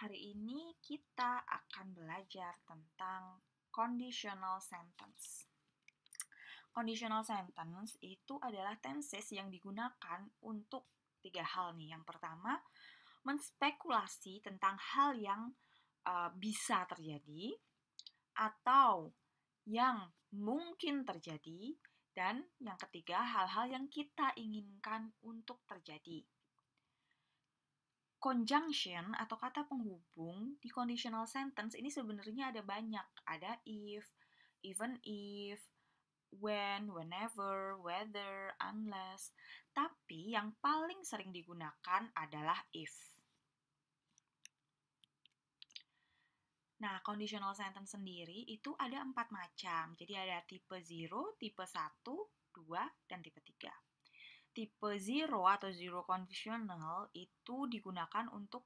Hari ini kita akan belajar tentang conditional sentence. Conditional sentence itu adalah tenses yang digunakan untuk tiga hal nih. Yang pertama, menspekulasi tentang hal yang bisa terjadi atau yang mungkin terjadi, dan yang ketiga, hal-hal yang kita inginkan untuk terjadi. Conjunction atau kata penghubung di conditional sentence ini sebenarnya ada banyak. Ada if, even if, when, whenever, whether, unless. Tapi yang paling sering digunakan adalah if. Nah, conditional sentence sendiri itu ada 4 macam. Jadi ada tipe 0, tipe 1, 2, dan tipe 3. Tipe 0 atau zero conditional itu digunakan untuk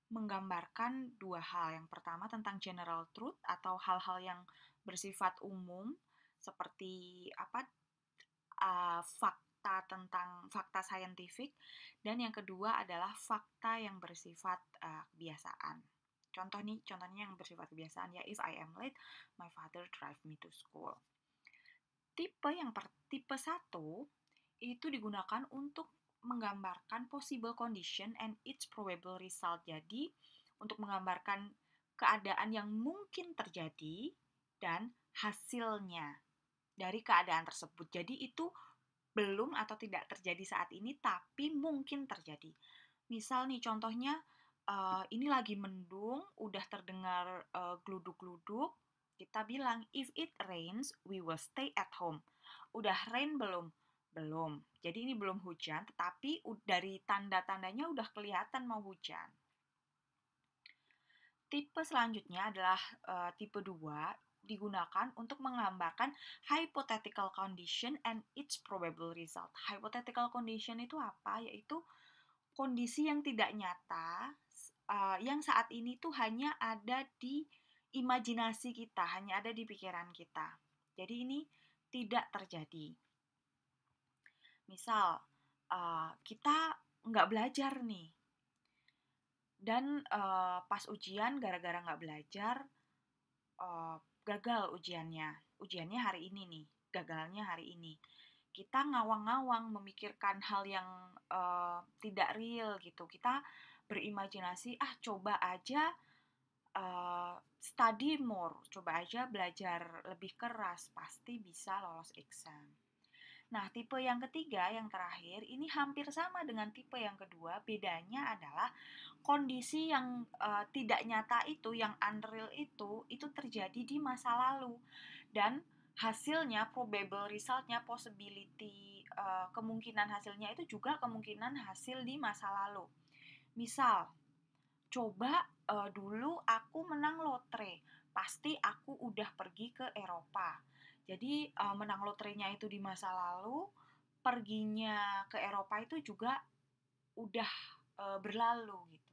menggambarkan dua hal. Yang pertama tentang general truth atau hal-hal yang bersifat umum seperti fakta tentang fakta saintifik, dan yang kedua adalah fakta yang bersifat kebiasaan. Contohnya yang bersifat kebiasaan ya, if I am late, my father drive me to school. Tipe 1 itu digunakan untuk menggambarkan possible condition and its probable result. Jadi, untuk menggambarkan keadaan yang mungkin terjadi dan hasilnya dari keadaan tersebut. Jadi, itu belum atau tidak terjadi saat ini, tapi mungkin terjadi. Misal nih, contohnya, ini lagi mendung, udah terdengar gluduk-gluduk, kita bilang, if it rains, we will stay at home. Udah rain belum? Belum. Jadi ini belum hujan, tetapi dari tanda-tandanya udah kelihatan mau hujan. Tipe selanjutnya adalah tipe 2, digunakan untuk menggambarkan hypothetical condition and its probable result. Hypothetical condition itu apa? Yaitu kondisi yang tidak nyata, yang saat ini tuh hanya ada di imajinasi kita, hanya ada di pikiran kita. Jadi ini tidak terjadi. Misal, kita nggak belajar nih, dan pas ujian gara-gara nggak belajar, gagal ujiannya hari ini nih, gagalnya hari ini. Kita ngawang-ngawang memikirkan hal yang tidak real gitu, kita berimajinasi, coba aja study more, coba aja belajar lebih keras, pasti bisa lolos exam. Nah, tipe yang ketiga, yang terakhir, ini hampir sama dengan tipe yang kedua. Bedanya adalah kondisi yang tidak nyata itu, yang unreal itu terjadi di masa lalu. Dan hasilnya, probable resultnya, possibility, kemungkinan hasilnya itu juga kemungkinan hasil di masa lalu. Misal, coba dulu aku menang lotre, pasti aku udah pergi ke Eropa. Jadi menang lotrenya itu di masa lalu, perginya ke Eropa itu juga udah berlalu gitu.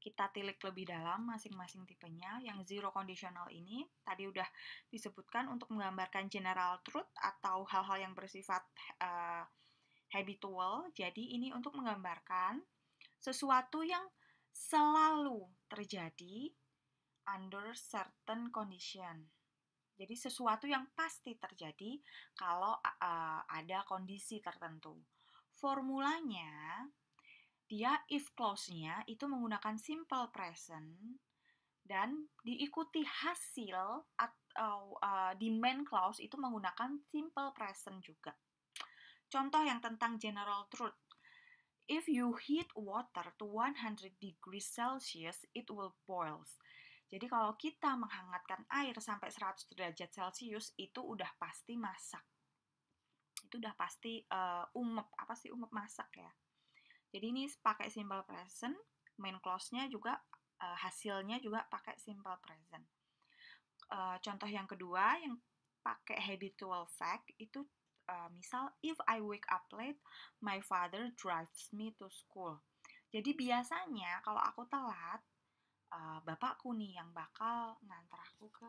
Kita tilik lebih dalam masing-masing tipenya. Yang zero conditional ini tadi udah disebutkan untuk menggambarkan general truth atau hal-hal yang bersifat habitual. Jadi ini untuk menggambarkan sesuatu yang selalu terjadi under certain condition. Jadi sesuatu yang pasti terjadi kalau ada kondisi tertentu. Formulanya, dia if clause-nya itu menggunakan simple present dan diikuti hasil atau di main clause itu menggunakan simple present juga. Contoh yang tentang general truth. If you heat water to 100 degrees Celsius, it will boil. Jadi kalau kita menghangatkan air sampai 100 derajat Celcius, itu udah pasti masak. Itu udah pasti umep. Apa sih umep? Masak ya. Jadi ini pakai simple present, main clause-nya juga, hasilnya juga pakai simple present. Contoh yang kedua, yang pakai habitual fact, itu misal, if I wake up late, my father drives me to school. Jadi biasanya kalau aku telat, bapakku nih yang bakal ngantar aku ke